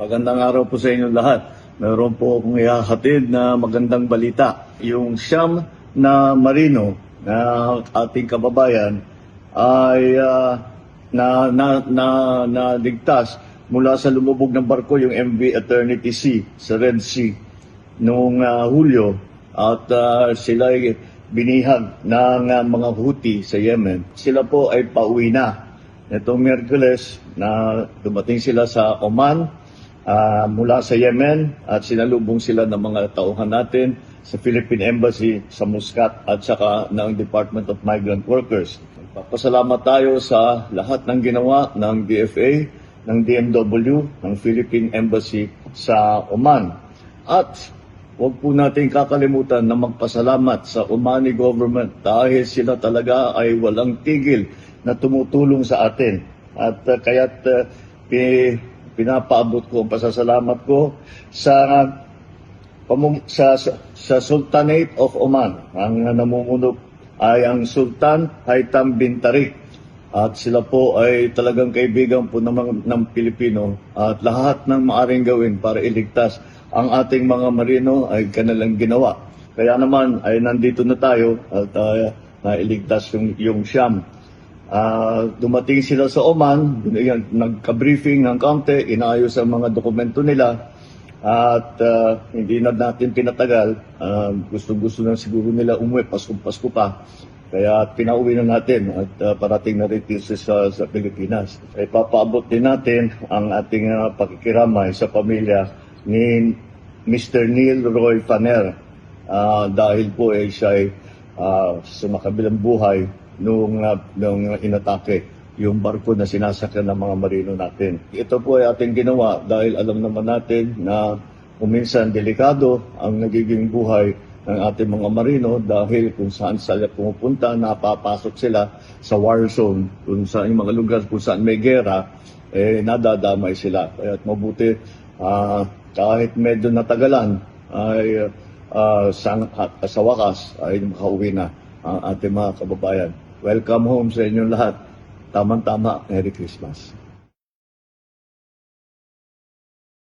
Magandang araw po sa inyong lahat. Meron po akong ihahatid na magandang balita. Yung siyam na marino na ating kababayan ay naligtas mula sa lumubog ng barko, yung MV Eternity Sea sa Red Sea noong Hulyo, at sila ay binihag ng mga Houthi sa Yemen. Sila po ay pauwi na. Itong Miyerkules na dumating sila sa Oman mula sa Yemen, at sinalubong sila ng mga tauhan natin sa Philippine Embassy sa Muscat at saka ng Department of Migrant Workers. Magpapasalamat tayo sa lahat ng ginawa ng DFA, ng DMW, ng Philippine Embassy sa Oman. At huwag po natin kakalimutan na magpasalamat sa Omani government dahil sila talaga ay walang tigil na tumutulong sa atin. At kaya't pinapaabot ko ang pasasalamat ko sa Sultanate of Oman. Ang namumuno ay ang Sultan Haitham bin Tariq. At sila po ay talagang kaibigan po ng Pilipino, at lahat ng maaring gawin para iligtas ang ating mga marino ay kanilang ginawa. Kaya naman ay nandito na tayo at nailigtas yung siyam. Dumating sila sa Oman, nagka-briefing ng kaunti, inayos ang mga dokumento nila, at hindi na natin pinatagal. Gusto na siguro nila umuwi, Pasko pa. Kaya pinauwi na natin at parating na rin sa Pilipinas. Ipapaabot din natin ang ating pakikiramay sa pamilya ni Mr. Neil Roy Faner, dahil po siya ay sumakabilang buhay nung inatake yung barko na sinasakyan ng mga marino natin. Ito po ay ating ginawa dahil alam naman natin na kuminsan delikado ang nagiging buhay ng ating mga marino, dahil kung saan sila pumupunta, napapasok sila sa war zone, kung saan yung mga lugar kung saan may gera, nadadamay sila. Kaya mabuti kahit medyo natagalan ay sa wakas ay makauwi na ang ating mga kababayan. Welcome home sa inyong lahat. Tamang-tama, Merry Christmas.